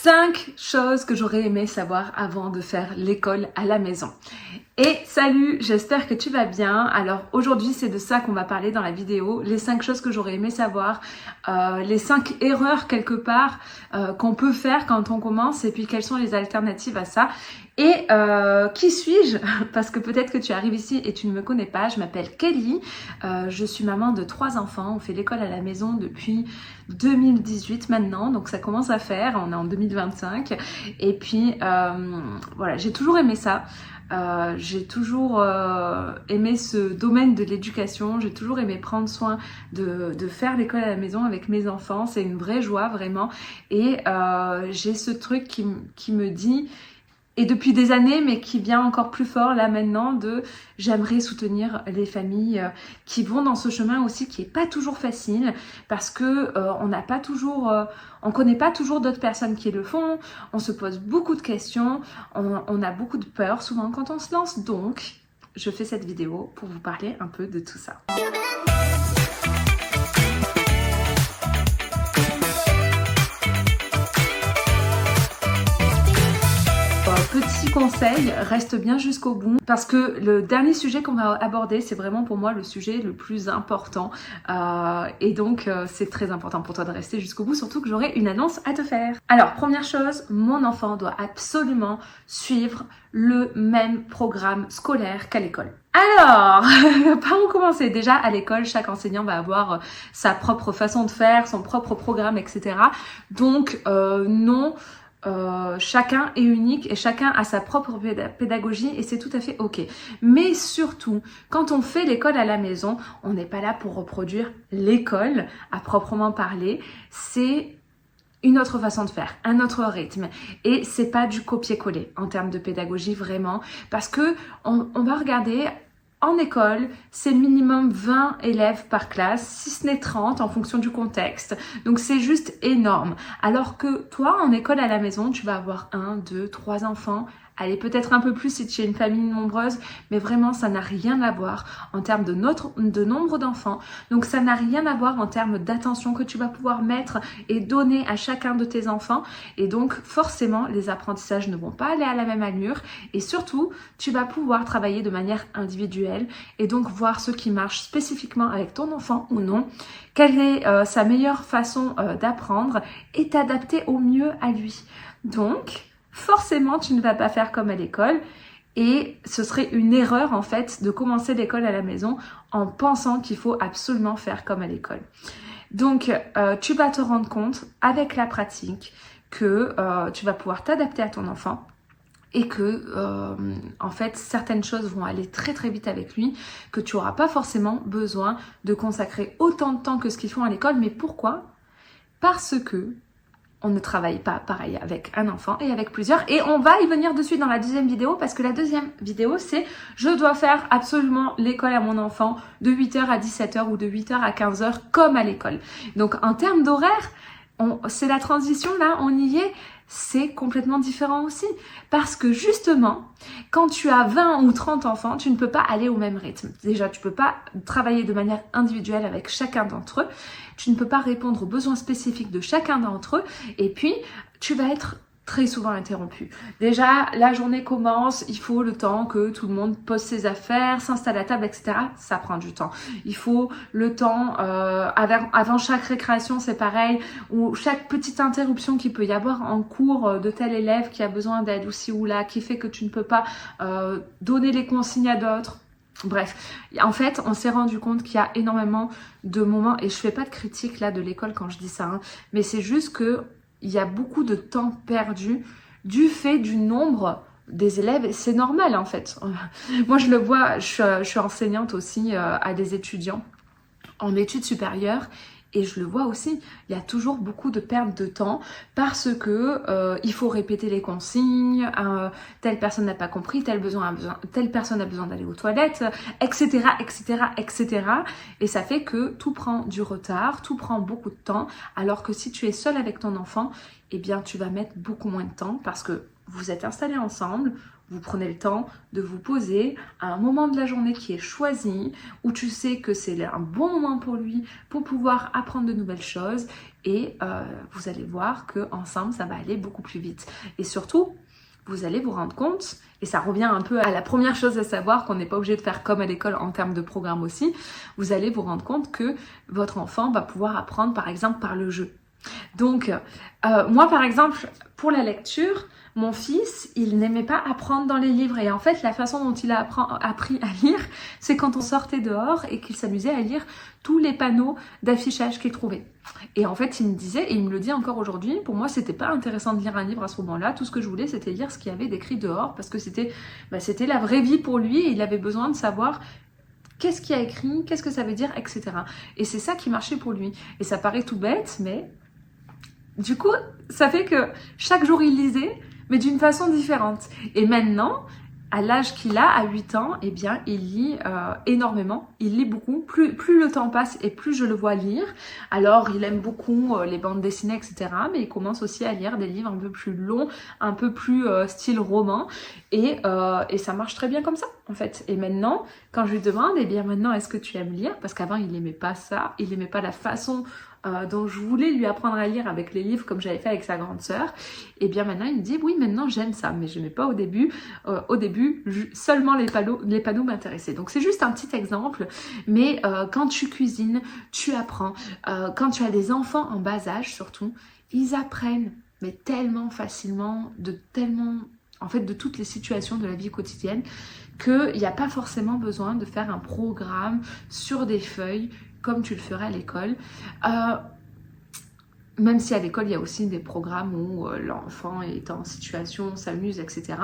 5 choses que j'aurais aimé savoir avant de faire l'école à la maison. Et salut, j'espère que tu vas bien. Alors aujourd'hui c'est de ça qu'on va parler dans la vidéo, les 5 choses que j'aurais aimé savoir, les 5 erreurs quelque part qu'on peut faire quand on commence et puis quelles sont les alternatives à ça. Et qui suis-je? Parce que peut-être que tu arrives ici et tu ne me connais pas, je m'appelle Kelly, je suis maman de 3 enfants, on fait l'école à la maison depuis 2018 maintenant, donc ça commence à faire, on est en 2025 et puis voilà, j'ai toujours aimé ça. J'ai toujours aimé ce domaine de l'éducation, j'ai toujours aimé prendre soin de faire l'école à la maison avec mes enfants, c'est une vraie joie vraiment et j'ai ce truc qui me dit, et depuis des années, mais qui vient encore plus fort là maintenant, j'aimerais soutenir les familles qui vont dans ce chemin aussi qui est pas toujours facile parce que on connaît pas toujours d'autres personnes qui le font, on se pose beaucoup de questions, on a beaucoup de peur souvent quand on se lance, donc je fais cette vidéo pour vous parler un peu de tout ça. Petit conseil, reste bien jusqu'au bout parce que le dernier sujet qu'on va aborder, c'est vraiment pour moi le sujet le plus important et donc c'est très important pour toi de rester jusqu'au bout, surtout que j'aurai une annonce à te faire. Alors première chose, mon enfant doit absolument suivre le même programme scolaire qu'à l'école. Alors, par où commencer? Déjà à l'école, chaque enseignant va avoir sa propre façon de faire, son propre programme, etc. Donc non. Chacun est unique et chacun a sa propre pédagogie et c'est tout à fait ok. Mais surtout, quand on fait l'école à la maison, on n'est pas là pour reproduire l'école à proprement parler. C'est une autre façon de faire, un autre rythme. Et c'est pas du copier-coller en termes de pédagogie vraiment. Parce que on va regarder. En école, c'est minimum 20 élèves par classe, si ce n'est 30 en fonction du contexte. Donc c'est juste énorme. Alors que toi, en école à la maison, tu vas avoir 1, 2, 3 enfants. Allez, peut-être un peu plus si tu es une famille nombreuse, mais vraiment, ça n'a rien à voir en termes de nombre d'enfants. Donc, ça n'a rien à voir en termes d'attention que tu vas pouvoir mettre et donner à chacun de tes enfants. Et donc, forcément, les apprentissages ne vont pas aller à la même allure. Et surtout, tu vas pouvoir travailler de manière individuelle et donc voir ce qui marche spécifiquement avec ton enfant ou non. Quelle est sa meilleure façon d'apprendre et t'adapter au mieux à lui. Donc, forcément, tu ne vas pas faire comme à l'école et ce serait une erreur en fait de commencer l'école à la maison en pensant qu'il faut absolument faire comme à l'école. Donc, tu vas te rendre compte avec la pratique que tu vas pouvoir t'adapter à ton enfant et que en fait certaines choses vont aller très très vite avec lui, que tu n'auras pas forcément besoin de consacrer autant de temps que ce qu'ils font à l'école. Mais pourquoi? Parce que on ne travaille pas pareil avec un enfant et avec plusieurs. Et on va y venir dessus dans la deuxième vidéo parce que la deuxième vidéo, c'est je dois faire absolument l'école à mon enfant de 8h à 17h ou de 8h à 15h comme à l'école. Donc en termes d'horaire, c'est la transition là, on y est. C'est complètement différent aussi. Parce que justement, quand tu as 20 ou 30 enfants, tu ne peux pas aller au même rythme. Déjà, tu ne peux pas travailler de manière individuelle avec chacun d'entre eux. Tu ne peux pas répondre aux besoins spécifiques de chacun d'entre eux. Et puis, tu vas être très souvent interrompu. Déjà, la journée commence, il faut le temps que tout le monde pose ses affaires, s'installe à table, etc. Ça prend du temps. Il faut le temps, avant chaque récréation, c'est pareil, ou chaque petite interruption qu'il peut y avoir en cours de tel élève qui a besoin d'aide ou ci ou là, qui fait que tu ne peux pas donner les consignes à d'autres. Bref, en fait, on s'est rendu compte qu'il y a énormément de moments, et je fais pas de critique là de l'école quand je dis ça, hein, mais c'est juste que il y a beaucoup de temps perdu du fait du nombre des élèves. Et c'est normal en fait. Moi je le vois, je suis enseignante aussi à des étudiants en études supérieures. Et je le vois aussi, il y a toujours beaucoup de perte de temps parce que il faut répéter les consignes, telle personne n'a pas compris, telle personne a besoin d'aller aux toilettes, etc., etc., etc. Et ça fait que tout prend du retard, tout prend beaucoup de temps, alors que si tu es seule avec ton enfant, eh bien tu vas mettre beaucoup moins de temps parce que vous êtes installés ensemble, vous prenez le temps de vous poser à un moment de la journée qui est choisi, où tu sais que c'est un bon moment pour lui, pour pouvoir apprendre de nouvelles choses, et vous allez voir qu'ensemble, ça va aller beaucoup plus vite. Et surtout, vous allez vous rendre compte, et ça revient un peu à la première chose à savoir, qu'on n'est pas obligé de faire comme à l'école en termes de programme aussi, vous allez vous rendre compte que votre enfant va pouvoir apprendre par exemple par le jeu. Donc, moi par exemple, pour la lecture, mon fils, il n'aimait pas apprendre dans les livres. Et en fait, la façon dont il a appris à lire, c'est quand on sortait dehors et qu'il s'amusait à lire tous les panneaux d'affichage qu'il trouvait. Et en fait, il me disait, et il me le dit encore aujourd'hui, pour moi, c'était pas intéressant de lire un livre à ce moment-là. Tout ce que je voulais, c'était lire ce qu'il y avait d'écrit dehors, parce que c'était la vraie vie pour lui, et il avait besoin de savoir qu'est-ce qu'il y a écrit, qu'est-ce que ça veut dire, etc. Et c'est ça qui marchait pour lui. Et ça paraît tout bête, mais du coup, ça fait que chaque jour, il lisait, mais d'une façon différente. Et maintenant, à l'âge qu'il a, à 8 ans, eh bien, il lit énormément. Il lit beaucoup. Plus le temps passe et plus je le vois lire. Alors, il aime beaucoup les bandes dessinées, etc. Mais il commence aussi à lire des livres un peu plus longs, un peu plus style roman. Et ça marche très bien comme ça, en fait. Et maintenant, quand je lui demande, eh bien, maintenant, est-ce que tu aimes lire? Parce qu'avant, il n'aimait pas ça. Il n'aimait pas la façon dont je voulais lui apprendre à lire avec les livres comme j'avais fait avec sa grande sœur. Et bien maintenant il me dit oui, maintenant j'aime ça, mais je n'aimais pas au début. Au début seulement les panneaux m'intéressaient. Donc c'est juste un petit exemple, mais quand tu cuisines, tu apprends. Quand tu as des enfants en bas âge surtout, ils apprennent mais tellement facilement en fait de toutes les situations de la vie quotidienne, qu'il n'y a pas forcément besoin de faire un programme sur des feuilles comme tu le ferais à l'école. Même si à l'école, il y a aussi des programmes où l'enfant est en situation, s'amuse, etc.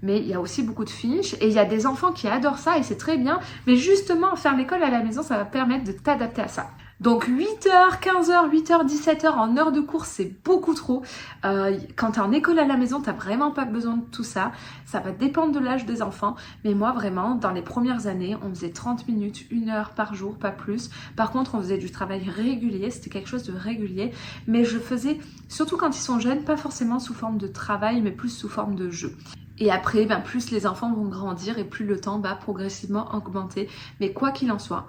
Mais il y a aussi beaucoup de fiches. Et il y a des enfants qui adorent ça et c'est très bien. Mais justement, faire l'école à la maison, ça va permettre de t'adapter à ça. Donc 8h, 15h, 8h, 17h en heure de cours, c'est beaucoup trop. Quand tu es en école à la maison, tu n'as vraiment pas besoin de tout ça. Ça va dépendre de l'âge des enfants. Mais moi, vraiment, dans les premières années, on faisait 30 minutes, 1 heure par jour, pas plus. Par contre, on faisait du travail régulier. C'était quelque chose de régulier. Mais je faisais, surtout quand ils sont jeunes, pas forcément sous forme de travail, mais plus sous forme de jeu. Et après, plus les enfants vont grandir et plus le temps va progressivement augmenter. Mais quoi qu'il en soit,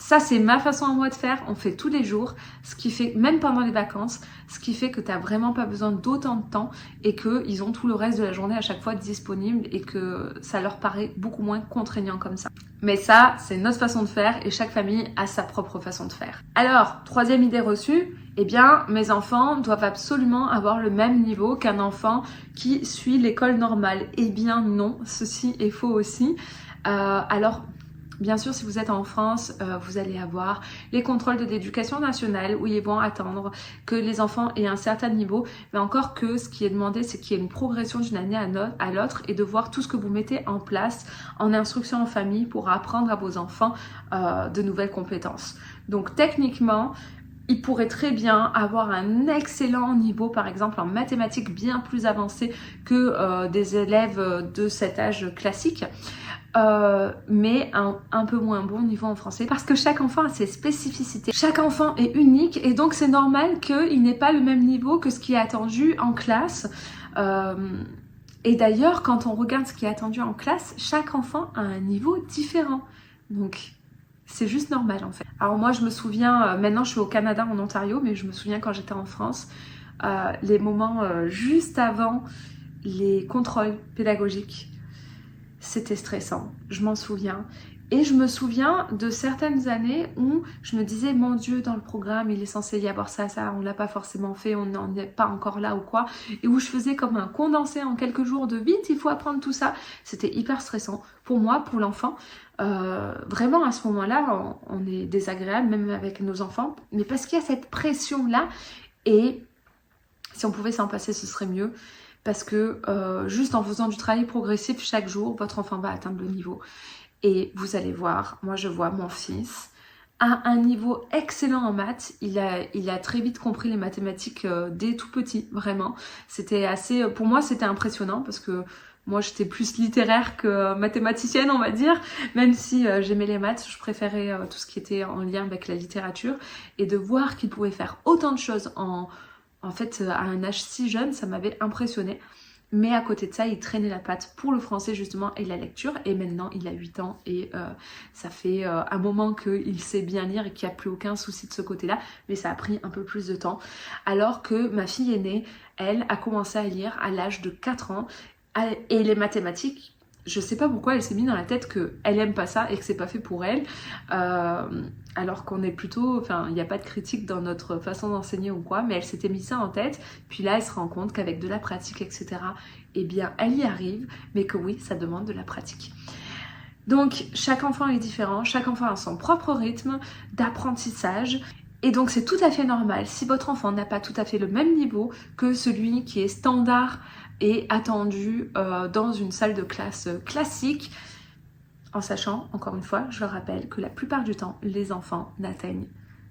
ça, c'est ma façon à moi de faire. On fait tous les jours, ce qui fait, même pendant les vacances, ce qui fait que tu n'as vraiment pas besoin d'autant de temps et qu'ils ont tout le reste de la journée à chaque fois disponible et que ça leur paraît beaucoup moins contraignant comme ça. Mais ça, c'est notre façon de faire et chaque famille a sa propre façon de faire. Alors, troisième idée reçue, eh bien, mes enfants doivent absolument avoir le même niveau qu'un enfant qui suit l'école normale. Eh bien non, ceci est faux aussi. Alors, bien sûr, si vous êtes en France, vous allez avoir les contrôles de l'éducation nationale où ils vont attendre que les enfants aient un certain niveau. Mais encore que ce qui est demandé, c'est qu'il y ait une progression d'une année à l'autre et de voir tout ce que vous mettez en place en instruction en famille pour apprendre à vos enfants de nouvelles compétences. Donc techniquement, ils pourraient très bien avoir un excellent niveau, par exemple en mathématiques bien plus avancé que des élèves de cet âge classique. Mais un peu moins bon niveau en français parce que chaque enfant a ses spécificités. Chaque enfant est unique et donc c'est normal qu'il n'ait pas le même niveau que ce qui est attendu en classe. Et d'ailleurs, quand on regarde ce qui est attendu en classe, chaque enfant a un niveau différent. Donc, c'est juste normal en fait. Alors moi, je me souviens, maintenant je suis au Canada, en Ontario, mais je me souviens quand j'étais en France, les moments juste avant les contrôles pédagogiques. C'était stressant, je m'en souviens. Et je me souviens de certaines années où je me disais, mon Dieu, dans le programme, il est censé y avoir ça, on l'a pas forcément fait, on n'en est pas encore là ou quoi. Et où je faisais comme un condensé en quelques jours de vite, il faut apprendre tout ça. C'était hyper stressant pour moi, pour l'enfant. Vraiment, à ce moment-là, on est désagréable, même avec nos enfants. Mais parce qu'il y a cette pression-là. Et si on pouvait s'en passer, ce serait mieux. Parce que juste en faisant du travail progressif chaque jour, votre enfant va atteindre le niveau. Et vous allez voir, moi je vois mon fils à un niveau excellent en maths. Il a très vite compris les mathématiques dès tout petit, vraiment. C'était assez, pour moi c'était impressionnant parce que moi j'étais plus littéraire que mathématicienne, on va dire. Même si j'aimais les maths, je préférais tout ce qui était en lien avec la littérature. Et de voir qu'il pouvait faire autant de choses en fait, à un âge si jeune, ça m'avait impressionnée. Mais à côté de ça, il traînait la patte pour le français justement et la lecture. Et maintenant, il a 8 ans et ça fait un moment qu'il sait bien lire et qu'il n'y a plus aucun souci de ce côté-là. Mais ça a pris un peu plus de temps. Alors que ma fille aînée, elle, a commencé à lire à l'âge de 4 ans. Et les mathématiques, je sais pas pourquoi elle s'est mis dans la tête qu'elle aime pas ça et que c'est pas fait pour elle. Alors qu'on est plutôt... Enfin, il n'y a pas de critique dans notre façon d'enseigner ou quoi, mais elle s'était mis ça en tête. Puis là, elle se rend compte qu'avec de la pratique, etc., eh bien, elle y arrive, mais que oui, ça demande de la pratique. Donc, chaque enfant est différent, chaque enfant a son propre rythme d'apprentissage. Et donc, c'est tout à fait normal si votre enfant n'a pas tout à fait le même niveau que celui qui est standard et attendu dans une salle de classe classique, en sachant, encore une fois, je le rappelle, que la plupart du temps, les enfants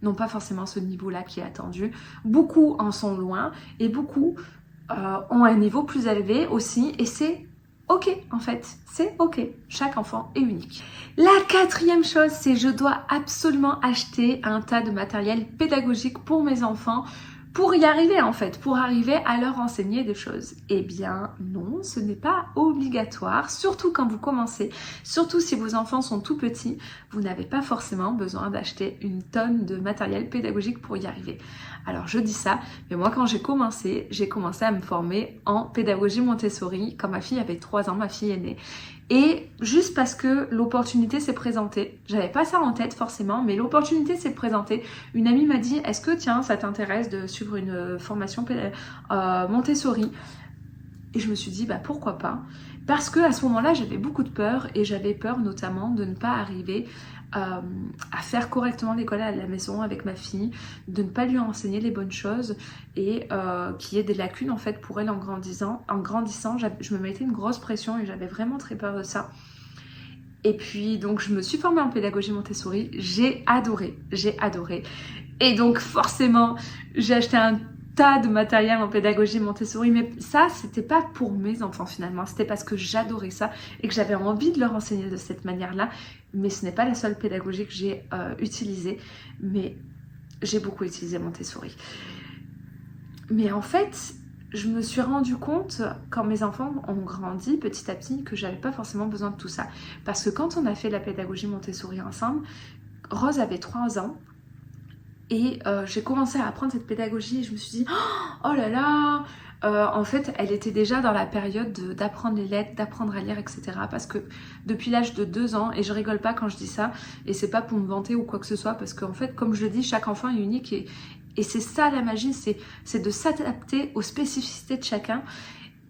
n'ont pas forcément ce niveau-là qui est attendu. Beaucoup en sont loin et beaucoup ont un niveau plus élevé aussi, et c'est ok en fait, c'est ok. Chaque enfant est unique. La 4e chose, c'est je dois absolument acheter un tas de matériel pédagogique pour mes enfants pour y arriver en fait, pour arriver à leur enseigner des choses. Eh bien non, ce n'est pas obligatoire, surtout quand vous commencez, surtout si vos enfants sont tout petits, vous n'avez pas forcément besoin d'acheter une tonne de matériel pédagogique pour y arriver. Alors je dis ça, mais moi quand j'ai commencé à me former en pédagogie Montessori quand ma fille avait 3 ans, ma fille aînée. Et juste parce que l'opportunité s'est présentée, j'avais pas ça en tête forcément, mais l'opportunité s'est présentée. Une amie m'a dit, est-ce que tiens, ça t'intéresse de suivre une formation Montessori? Et je me suis dit, bah pourquoi pas? Parce que à ce moment-là, j'avais beaucoup de peur et j'avais peur notamment de ne pas arriver à faire correctement l'école à la maison avec ma fille, de ne pas lui enseigner les bonnes choses et qu'il y ait des lacunes en fait pour elle en grandissant. Je me mettais une grosse pression et j'avais vraiment très peur de ça. Et puis donc je me suis formée en pédagogie Montessori, j'ai adoré. Et donc forcément, j'ai acheté un tas de matériel en pédagogie Montessori, mais ça c'était pas pour mes enfants finalement, c'était parce que j'adorais ça et que j'avais envie de leur enseigner de cette manière-là, mais ce n'est pas la seule pédagogie que j'ai utilisée, mais j'ai beaucoup utilisé Montessori. Mais en fait, je me suis rendu compte quand mes enfants ont grandi petit à petit que j'avais pas forcément besoin de tout ça, parce que quand on a fait la pédagogie Montessori ensemble, Rose avait 3 ans. Et j'ai commencé à apprendre cette pédagogie et je me suis dit oh là là, en fait elle était déjà dans la période d'apprendre les lettres, d'apprendre à lire, etc. Parce que depuis l'âge de 2 ans, et je rigole pas quand je dis ça, et c'est pas pour me vanter ou quoi que ce soit, parce qu'en fait comme je le dis, chaque enfant est unique et c'est ça la magie, c'est de s'adapter aux spécificités de chacun.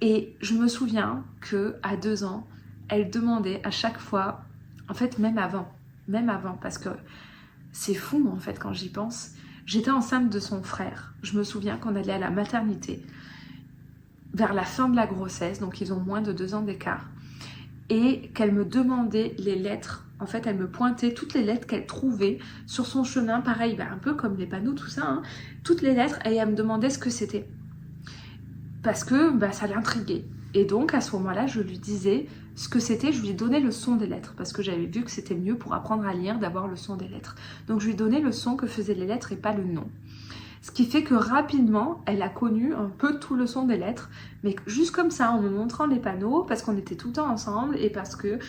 Et je me souviens qu'à 2 ans, elle demandait à chaque fois, en fait même avant, parce que c'est fou en fait quand j'y pense. J'étais enceinte de son frère. Je me souviens qu'on allait à la maternité vers la fin de la grossesse, donc ils ont moins de 2 ans d'écart. Et qu'elle me demandait les lettres. En fait, elle me pointait toutes les lettres qu'elle trouvait sur son chemin. Pareil, un peu comme les panneaux, tout ça. Hein, toutes les lettres, et elle me demandait ce que c'était. Parce que ça l'intriguait. Et donc, à ce moment-là, je lui disais ce que c'était, je lui donnais le son des lettres, parce que j'avais vu que c'était mieux pour apprendre à lire d'avoir le son des lettres. Donc, je lui donnais le son que faisaient les lettres et pas le nom. Ce qui fait que rapidement, elle a connu un peu tout le son des lettres, mais juste comme ça, en me montrant les panneaux, parce qu'on était tout le temps ensemble et parce que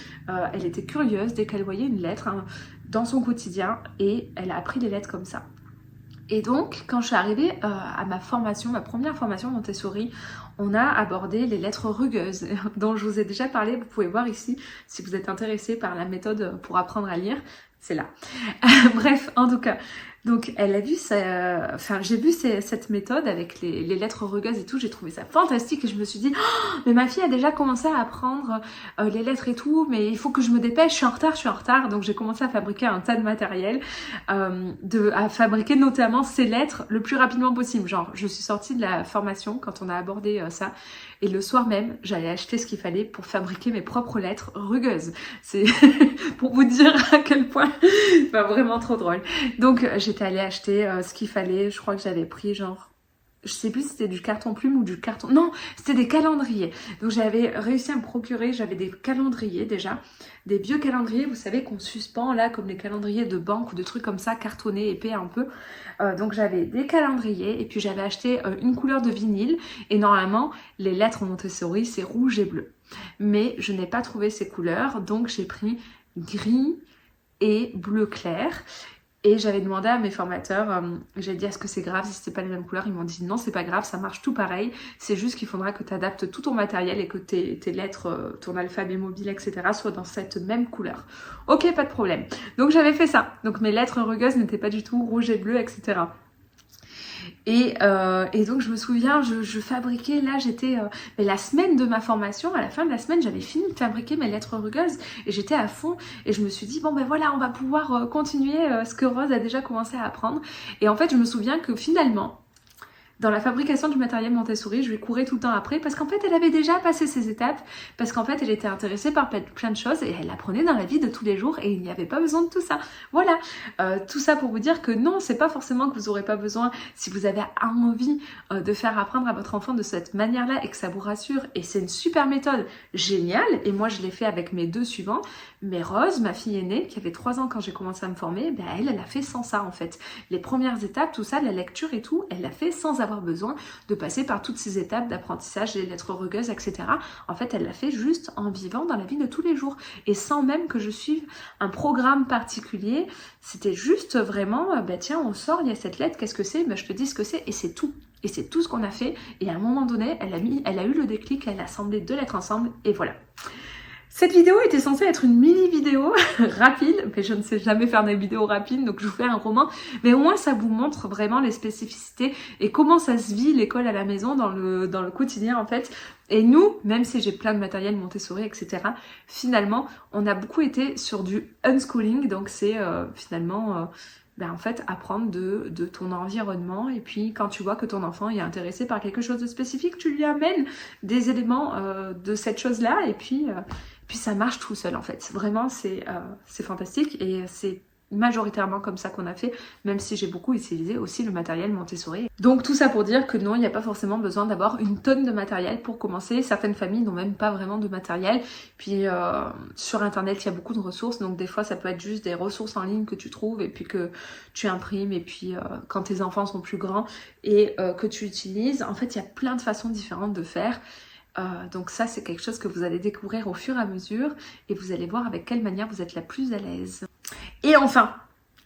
elle était curieuse dès qu'elle voyait une lettre dans son quotidien, et elle a appris les lettres comme ça. Et donc, quand je suis arrivée à ma première formation Montessori, on a abordé les lettres rugueuses, dont je vous ai déjà parlé. Vous pouvez voir ici, si vous êtes intéressé par la méthode pour apprendre à lire, c'est là. Bref, en tout cas, donc elle a vu j'ai vu cette méthode avec les lettres rugueuses et tout, j'ai trouvé ça fantastique et je me suis dit oh, mais ma fille a déjà commencé à apprendre les lettres et tout, mais il faut que je me dépêche, je suis en retard. Donc j'ai commencé à fabriquer un tas de matériel, à fabriquer notamment ces lettres le plus rapidement possible. Genre, je suis sortie de la formation quand on a abordé ça, et le soir même, j'allais acheter ce qu'il fallait pour fabriquer mes propres lettres rugueuses. C'est pour vous dire à quel point, vraiment trop drôle. Donc j'étais allée acheter ce qu'il fallait. Je crois que j'avais pris je sais plus si c'était du carton plume ou du carton... Non, c'était des calendriers. Donc j'avais réussi à me procurer, j'avais des calendriers déjà, des vieux calendriers, vous savez, qu'on suspend là, comme les calendriers de banque ou de trucs comme ça, cartonnés, épais un peu. Donc j'avais des calendriers et puis j'avais acheté une couleur de vinyle. Et normalement, les lettres Montessori, c'est rouge et bleu. Mais je n'ai pas trouvé ces couleurs, donc j'ai pris gris et bleu clair. Et j'avais demandé à mes formateurs, j'ai dit est-ce que c'est grave si c'était pas les mêmes couleurs? Ils m'ont dit non, c'est pas grave, ça marche tout pareil. C'est juste qu'il faudra que tu adaptes tout ton matériel et que tes lettres, ton alphabet mobile, etc. soient dans cette même couleur. Ok, pas de problème. Donc j'avais fait ça. Donc mes lettres rugueuses n'étaient pas du tout rouge et bleu, etc. Et donc je me souviens, je fabriquais, là j'étais, la semaine de ma formation, à la fin de la semaine, j'avais fini de fabriquer mes lettres rugueuses et j'étais à fond et je me suis dit bon ben voilà, on va pouvoir continuer ce que Rose a déjà commencé à apprendre. Et en fait je me souviens que finalement, dans la fabrication du matériel Montessori, je lui courais tout le temps après parce qu'en fait, elle avait déjà passé ses étapes, parce qu'en fait, elle était intéressée par plein de choses et elle apprenait dans la vie de tous les jours et il n'y avait pas besoin de tout ça. Voilà, tout ça pour vous dire que non, c'est pas forcément que vous n'aurez pas besoin, si vous avez envie de faire apprendre à votre enfant de cette manière-là et que ça vous rassure. Et c'est une super méthode géniale et moi, je l'ai fait avec mes deux suivants. Mais Rose, ma fille aînée, qui avait 3 ans quand j'ai commencé à me former, ben elle a fait sans ça en fait. Les premières étapes, tout ça, la lecture et tout, elle l'a fait sans avoir besoin de passer par toutes ces étapes d'apprentissage, les lettres rugueuses, etc. En fait, elle l'a fait juste en vivant dans la vie de tous les jours et sans même que je suive un programme particulier. C'était juste vraiment, ben tiens, on sort, il y a cette lettre, qu'est-ce que c'est? Ben je te dis ce que c'est et c'est tout. Et c'est tout ce qu'on a fait. Et à un moment donné, elle a eu le déclic, elle a assemblé 2 lettres ensemble et voilà. Cette vidéo était censée être une mini vidéo rapide, mais je ne sais jamais faire des vidéos rapides, donc je vous fais un roman. Mais au moins ça vous montre vraiment les spécificités et comment ça se vit l'école à la maison dans le quotidien en fait. Et nous, même si j'ai plein de matériel Montessori, etc., finalement, on a beaucoup été sur du unschooling, donc c'est finalement... en fait, apprendre de ton environnement et puis quand tu vois que ton enfant est intéressé par quelque chose de spécifique, tu lui amènes des éléments de cette chose-là et puis ça marche tout seul en fait. Vraiment, c'est fantastique et c'est majoritairement comme ça qu'on a fait, même si j'ai beaucoup utilisé aussi le matériel Montessori. Donc tout ça pour dire que non, il n'y a pas forcément besoin d'avoir une tonne de matériel pour commencer. Certaines familles n'ont même pas vraiment de matériel. Puis sur internet, il y a beaucoup de ressources, donc des fois ça peut être juste des ressources en ligne que tu trouves et puis que tu imprimes et puis quand tes enfants sont plus grands et que tu utilises. En fait, il y a plein de façons différentes de faire. Donc ça, c'est quelque chose que vous allez découvrir au fur et à mesure et vous allez voir avec quelle manière vous êtes la plus à l'aise. Et enfin,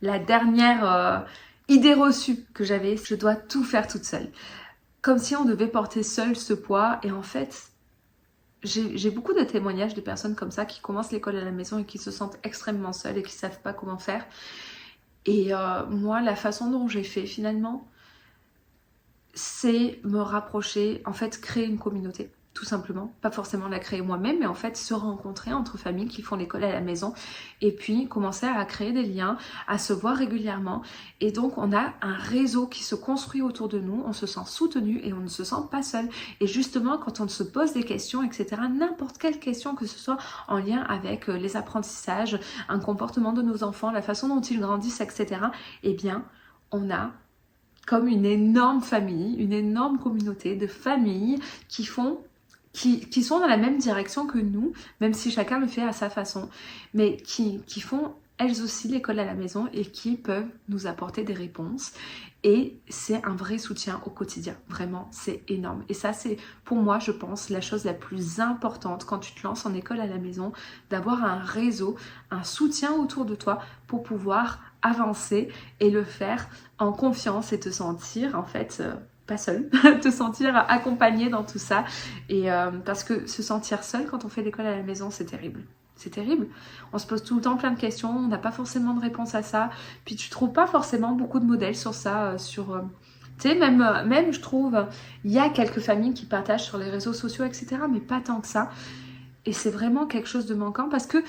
la dernière idée reçue que j'avais, je dois tout faire toute seule. Comme si on devait porter seul ce poids. Et en fait, j'ai beaucoup de témoignages de personnes comme ça qui commencent l'école à la maison et qui se sentent extrêmement seules et qui ne savent pas comment faire. Et moi, la façon dont j'ai fait finalement, c'est me rapprocher, en fait, créer une communauté. Tout simplement, pas forcément la créer moi-même, mais en fait se rencontrer entre familles qui font l'école à la maison et puis commencer à créer des liens, à se voir régulièrement et donc on a un réseau qui se construit autour de nous, on se sent soutenu et on ne se sent pas seul et justement quand on se pose des questions etc, n'importe quelle question que ce soit en lien avec les apprentissages, un comportement de nos enfants, la façon dont ils grandissent etc, eh bien on a comme une énorme famille, une énorme communauté de familles qui sont dans la même direction que nous, même si chacun le fait à sa façon, mais qui font elles aussi l'école à la maison et qui peuvent nous apporter des réponses. Et c'est un vrai soutien au quotidien, vraiment, c'est énorme. Et ça, c'est pour moi, je pense, la chose la plus importante quand tu te lances en école à la maison, d'avoir un réseau, un soutien autour de toi pour pouvoir avancer et le faire en confiance et te sentir en fait... pas seul, te sentir accompagné dans tout ça et parce que se sentir seul quand on fait l'école à la maison c'est terrible, c'est terrible, on se pose tout le temps plein de questions, on n'a pas forcément de réponse à ça, puis tu trouves pas forcément beaucoup de modèles sur ça, tu sais, même je trouve, il y a quelques familles qui partagent sur les réseaux sociaux etc, mais pas tant que ça et c'est vraiment quelque chose de manquant parce que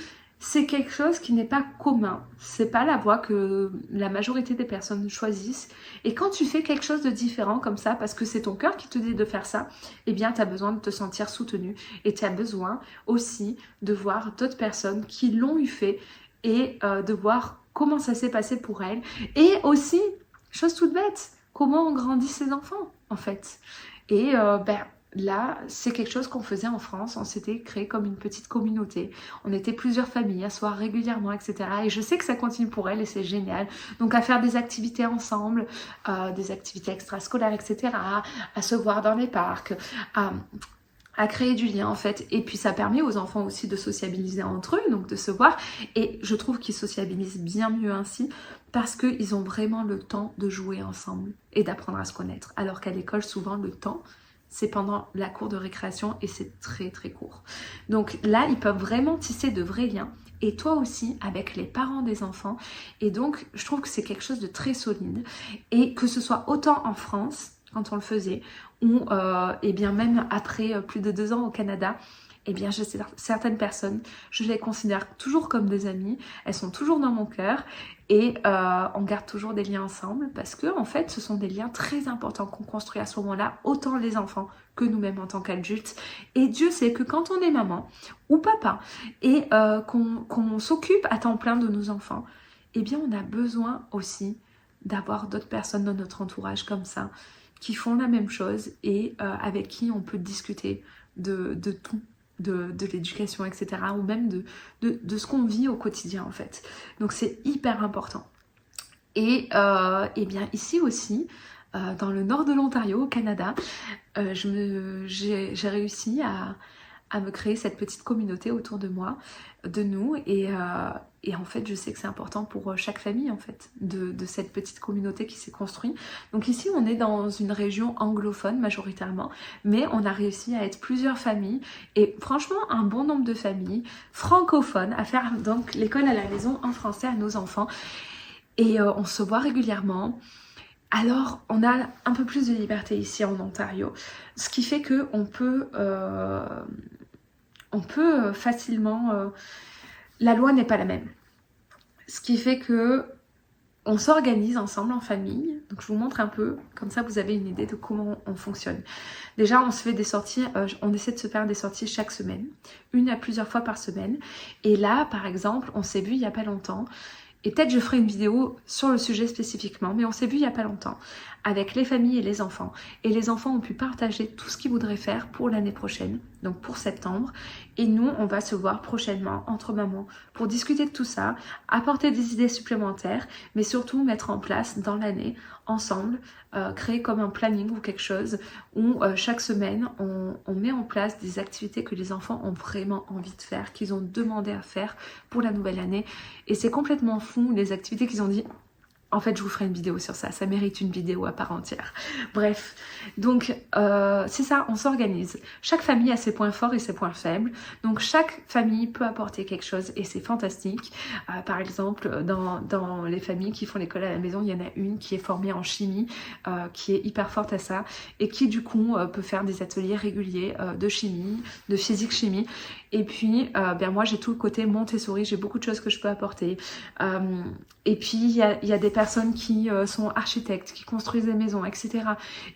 c'est quelque chose qui n'est pas commun. C'est pas la voie que la majorité des personnes choisissent. Et quand tu fais quelque chose de différent comme ça, parce que c'est ton cœur qui te dit de faire ça, eh bien, tu as besoin de te sentir soutenu. Et tu as besoin aussi de voir d'autres personnes qui l'ont eu fait et de voir comment ça s'est passé pour elles. Et aussi, chose toute bête, comment on grandit ses enfants. en fait. Et là, c'est quelque chose qu'on faisait en France. On s'était créé comme une petite communauté. On était plusieurs familles à se voir régulièrement, etc. Et je sais que ça continue pour elles et c'est génial. Donc à faire des activités ensemble, des activités extrascolaires, etc. À se voir dans les parcs, à créer du lien en fait. Et puis ça permet aux enfants aussi de sociabiliser entre eux, donc de se voir. Et je trouve qu'ils sociabilisent bien mieux ainsi parce qu'ils ont vraiment le temps de jouer ensemble et d'apprendre à se connaître. Alors qu'à l'école, souvent, le temps, c'est pendant la cour de récréation et c'est très très court. Donc là, ils peuvent vraiment tisser de vrais liens. Et toi aussi, avec les parents des enfants. Et donc, je trouve que c'est quelque chose de très solide. Et que ce soit autant en France, quand on le faisait, ou et bien même après plus de 2 ans au Canada, eh bien je sais certaines personnes, je les considère toujours comme des amies, elles sont toujours dans mon cœur et on garde toujours des liens ensemble parce que en fait ce sont des liens très importants qu'on construit à ce moment-là, autant les enfants que nous-mêmes en tant qu'adultes. Et Dieu sait que quand on est maman ou papa et qu'on s'occupe à temps plein de nos enfants, eh bien on a besoin aussi d'avoir d'autres personnes dans notre entourage comme ça, qui font la même chose et avec qui on peut discuter de tout, de l'éducation, etc. ou même de ce qu'on vit au quotidien en fait. Donc c'est hyper important. Et bien ici aussi, dans le nord de l'Ontario, au Canada, j'ai réussi à me créer cette petite communauté autour de moi, de nous, et en fait je sais que c'est important pour chaque famille en fait, de cette petite communauté qui s'est construite. Donc ici on est dans une région anglophone majoritairement, mais on a réussi à être plusieurs familles, et franchement un bon nombre de familles francophones à faire donc l'école à la maison en français à nos enfants, et on se voit régulièrement. Alors, on a un peu plus de liberté ici en Ontario, ce qui fait que on peut facilement... la loi n'est pas la même. Ce qui fait que on s'organise ensemble en famille. Donc, je vous montre un peu, comme ça vous avez une idée de comment on fonctionne. Déjà, on se fait des sorties, on essaie de se faire des sorties chaque semaine, une à plusieurs fois par semaine. Et là, par exemple, on s'est vu il n'y a pas longtemps. Et peut-être je ferai une vidéo sur le sujet spécifiquement, mais on s'est vu il n'y a pas longtemps avec les familles et les enfants. Et les enfants ont pu partager tout ce qu'ils voudraient faire pour l'année prochaine, donc pour septembre. Et nous, on va se voir prochainement entre mamans pour discuter de tout ça, apporter des idées supplémentaires, mais surtout mettre en place dans l'année, ensemble, créer comme un planning ou quelque chose où chaque semaine, on met en place des activités que les enfants ont vraiment envie de faire, qu'ils ont demandé à faire pour la nouvelle année. Et c'est complètement fou, les activités qu'ils ont dit... En fait, je vous ferai une vidéo sur ça. Ça mérite une vidéo à part entière. Bref, donc c'est ça, on s'organise. Chaque famille a ses points forts et ses points faibles. Donc chaque famille peut apporter quelque chose et c'est fantastique. Par exemple, dans les familles qui font l'école à la maison, il y en a une qui est formée en chimie, qui est hyper forte à ça et qui du coup peut faire des ateliers réguliers de chimie, de physique-chimie. Et puis, moi j'ai tout le côté Montessori, j'ai beaucoup de choses que je peux apporter. Et puis, il y a des personnes qui sont architectes, qui construisent des maisons, etc.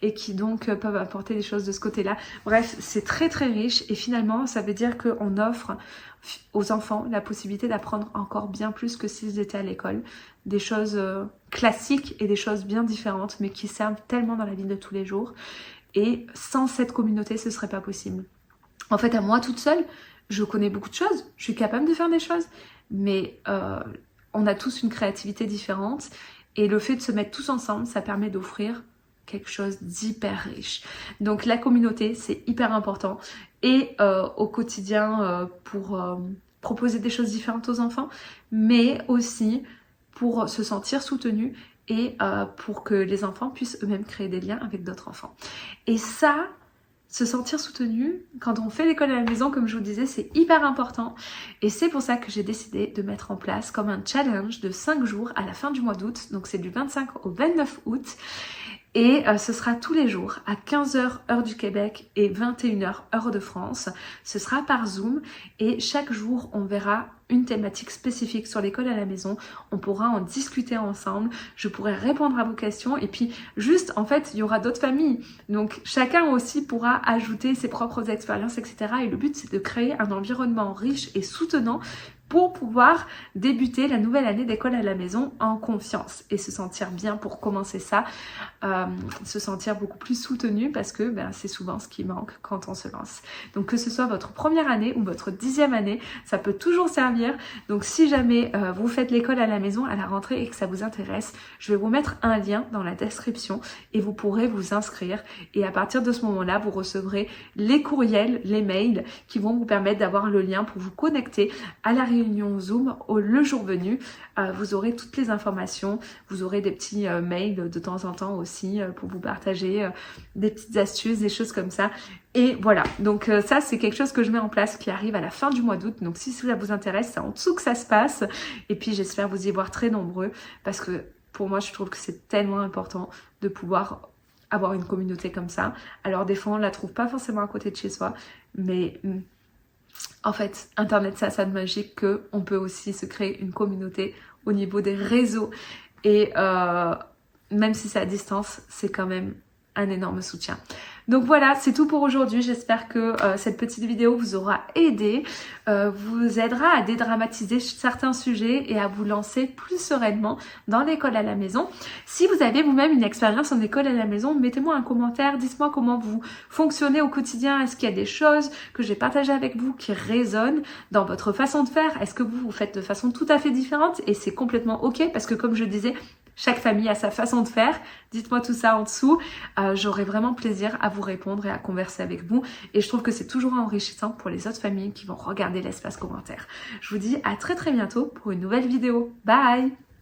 Et qui donc peuvent apporter des choses de ce côté-là. Bref, c'est très très riche et finalement, ça veut dire qu'on offre aux enfants la possibilité d'apprendre encore bien plus que s'ils étaient à l'école. Des choses classiques et des choses bien différentes, mais qui servent tellement dans la vie de tous les jours. Et sans cette communauté, ce serait pas possible. En fait, à moi toute seule, je connais beaucoup de choses, je suis capable de faire des choses, mais on a tous une créativité différente et le fait de se mettre tous ensemble, ça permet d'offrir quelque chose d'hyper riche. Donc la communauté, c'est hyper important et au quotidien pour proposer des choses différentes aux enfants, mais aussi pour se sentir soutenu et pour que les enfants puissent eux-mêmes créer des liens avec d'autres enfants. Et ça... Se sentir soutenu, quand on fait l'école à la maison, comme je vous disais, c'est hyper important. Et c'est pour ça que j'ai décidé de mettre en place comme un challenge de 5 jours à la fin du mois d'août. Donc c'est du 25 au 29 août. Et ce sera tous les jours à 15h heure du Québec et 21h heure de France. Ce sera par Zoom et chaque jour on verra une thématique spécifique sur l'école à la maison. On pourra en discuter ensemble. Je pourrai répondre à vos questions et puis juste en fait il y aura d'autres familles. Donc chacun aussi pourra ajouter ses propres expériences, etc. Et le but c'est de créer un environnement riche et soutenant pour pouvoir débuter la nouvelle année d'école à la maison en confiance et se sentir bien pour commencer ça, se sentir beaucoup plus soutenu parce que c'est souvent ce qui manque quand on se lance. Donc que ce soit votre première année ou votre 10e année, ça peut toujours servir. Donc si jamais vous faites l'école à la maison à la rentrée et que ça vous intéresse, je vais vous mettre un lien dans la description et vous pourrez vous inscrire et à partir de ce moment-là, vous recevrez les courriels, les mails qui vont vous permettre d'avoir le lien pour vous connecter à la réunion Zoom le jour venu. Vous aurez toutes les informations, vous aurez des petits mails de temps en temps aussi pour vous partager des petites astuces, des choses comme ça. Et voilà, donc ça c'est quelque chose que je mets en place qui arrive à la fin du mois d'août. Donc si ça vous intéresse, c'est en dessous que ça se passe. Et puis j'espère vous y voir très nombreux parce que pour moi je trouve que c'est tellement important de pouvoir avoir une communauté comme ça. Alors des fois on la trouve pas forcément à côté de chez soi, mais en fait internet ça de magique que on peut aussi se créer une communauté au niveau des réseaux et même si c'est à distance, c'est quand même un énorme soutien. Donc voilà, c'est tout pour aujourd'hui. J'espère que cette petite vidéo vous aura aidé, vous aidera à dédramatiser certains sujets et à vous lancer plus sereinement dans l'école à la maison. Si vous avez vous-même une expérience en école à la maison, mettez-moi un commentaire, dites-moi comment vous fonctionnez au quotidien. Est-ce qu'il y a des choses que j'ai partagées avec vous qui résonnent dans votre façon de faire? Est-ce que vous faites de façon tout à fait différente? Et c'est complètement ok parce que comme je disais, chaque famille a sa façon de faire. Dites-moi tout ça en dessous. J'aurai vraiment plaisir à vous répondre et à converser avec vous. Et je trouve que c'est toujours enrichissant pour les autres familles qui vont regarder l'espace commentaire. Je vous dis à très bientôt pour une nouvelle vidéo. Bye!